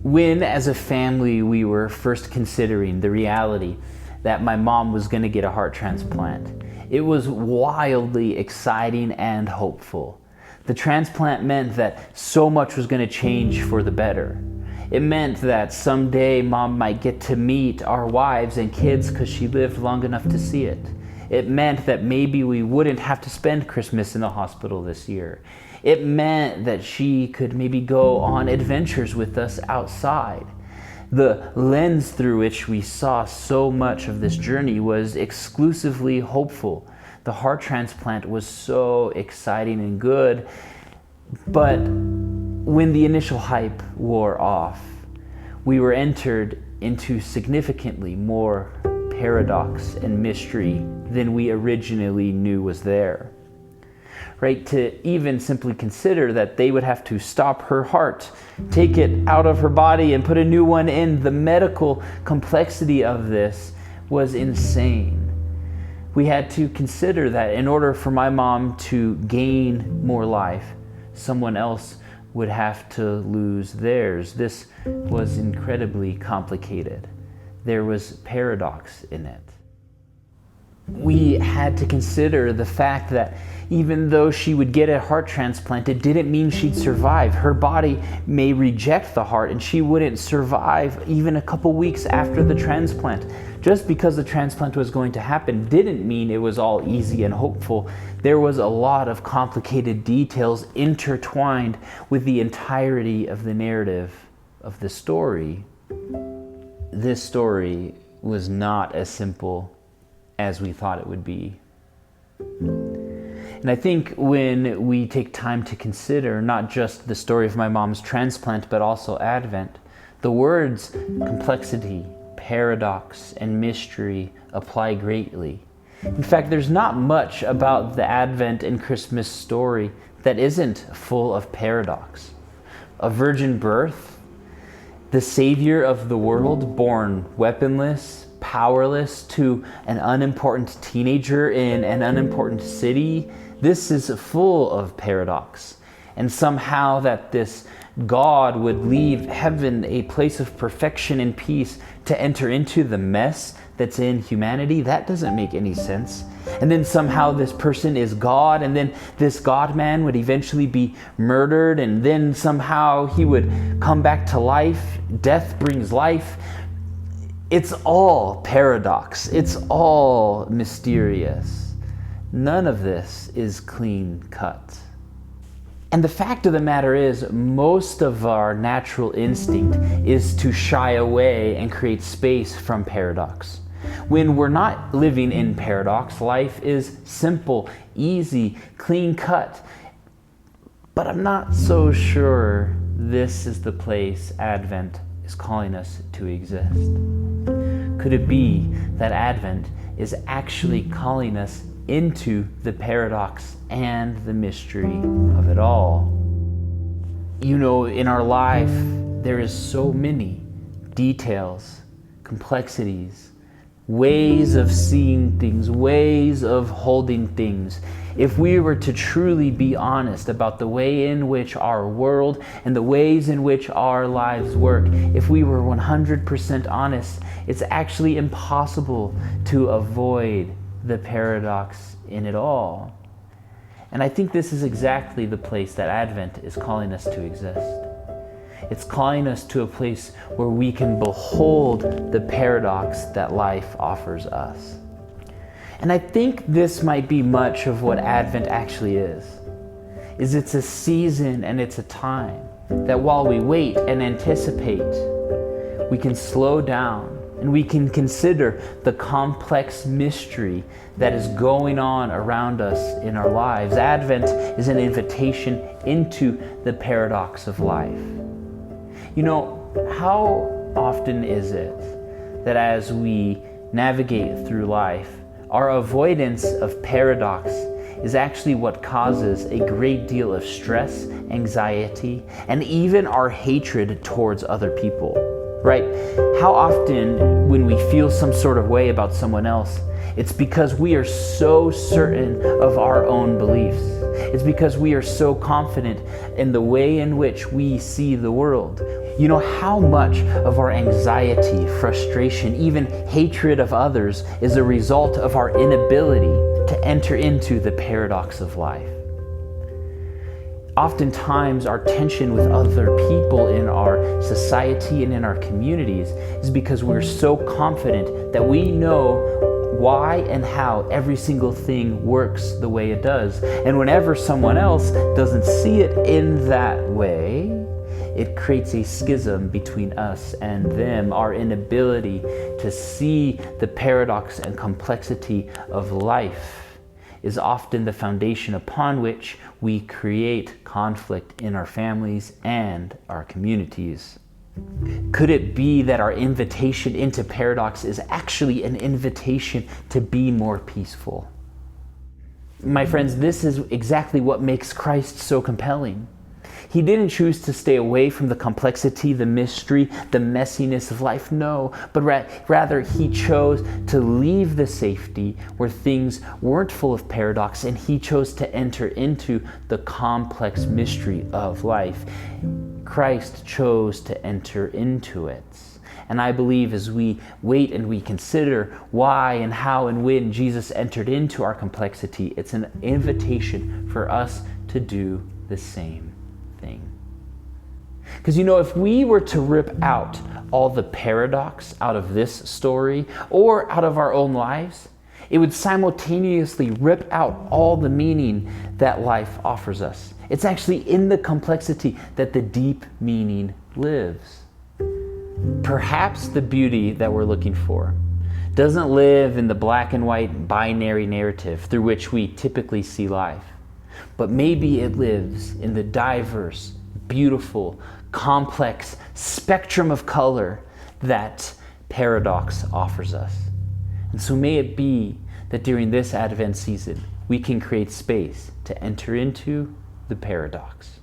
When, as a family, we were first considering the reality that my mom was going to get a heart transplant, it was wildly exciting and hopeful. The transplant meant that so much was going to change for the better. It meant that someday Mom might get to meet our wives and kids because she lived long enough to see it. It meant that maybe we wouldn't have to spend Christmas in the hospital this year. It meant that she could maybe go on adventures with us outside. The lens through which we saw so much of this journey was exclusively hopeful. The heart transplant was so exciting and good, but when the initial hype wore off, we were entered into significantly more paradox and mystery than we originally knew was there. Right, to even simply consider that they would have to stop her heart, take it out of her body and put a new one in, the medical complexity of this was insane. We had to consider that in order for my mom to gain more life, someone else would have to lose theirs. This was incredibly complicated. There was paradox in it. We had to consider the fact that even though she would get a heart transplant, it didn't mean she'd survive. Her body may reject the heart and she wouldn't survive even a couple weeks after the transplant. Just because the transplant was going to happen didn't mean it was all easy and hopeful. There was a lot of complicated details intertwined with the entirety of the narrative of the story. This story was not as simple as we thought it would be. And I think when we take time to consider not just the story of my mom's transplant, but also Advent, the words complexity, paradox, and mystery apply greatly. In fact, there's not much about the Advent and Christmas story that isn't full of paradox. A virgin birth, the Savior of the world born weaponless, powerless to an unimportant teenager in an unimportant city. This is full of paradox. And somehow that this God would leave heaven, a place of perfection and peace, to enter into the mess that's in humanity, that doesn't make any sense. And then somehow this person is God, and then this God-man would eventually be murdered, and then somehow he would come back to life. Death brings life. It's all paradox. It's all mysterious. None of this is clean cut. And the fact of the matter is, most of our natural instinct is to shy away and create space from paradox. When we're not living in paradox, life is simple, easy, clean cut. But I'm not so sure this is the place Advent is calling us to exist. Could it be that Advent is actually calling us into the paradox and the mystery of it all? You know, in our life, there is so many details, complexities, ways of seeing things, ways of holding things. If we were to truly be honest about the way in which our world and the ways in which our lives work, if we were 100% honest, it's actually impossible to avoid the paradox in it all. And I think this is exactly the place that Advent is calling us to exist. It's calling us to a place where we can behold the paradox that life offers us. And I think this might be much of what Advent actually is it's a season and it's a time that while we wait and anticipate, we can slow down and we can consider the complex mystery that is going on around us in our lives. Advent is an invitation into the paradox of life. You know, how often is it that as we navigate through life, our avoidance of paradox is actually what causes a great deal of stress, anxiety, and even our hatred towards other people, right? How often when we feel some sort of way about someone else, It's because we are so certain of our own beliefs. It's because we are so confident in the way in which we see the world. You know how much of our anxiety, frustration, even hatred of others is a result of our inability to enter into the paradox of life. Oftentimes, our tension with other people in our society and in our communities is because we're so confident that we know why and how every single thing works the way it does. And whenever someone else doesn't see it in that way, it creates a schism between us and them. Our inability to see the paradox and complexity of life is often the foundation upon which we create conflict in our families and our communities. Could it be that our invitation into paradox is actually an invitation to be more peaceful? My friends, this is exactly what makes Christ so compelling. He didn't choose to stay away from the complexity, the mystery, the messiness of life, no, but rather he chose to leave the safety where things weren't full of paradox, and he chose to enter into the complex mystery of life. Christ chose to enter into it. And I believe as we wait and we consider why and how and when Jesus entered into our complexity, it's an invitation for us to do the same thing. Because if we were to rip out all the paradox out of this story or out of our own lives, it would simultaneously rip out all the meaning that life offers us. It's actually in the complexity that the deep meaning lives. Perhaps the beauty that we're looking for doesn't live in the black and white binary narrative through which we typically see life, but maybe it lives in the diverse, beautiful, complex spectrum of color that paradox offers us. And so may it be that during this Advent season, we can create space to enter into the paradox.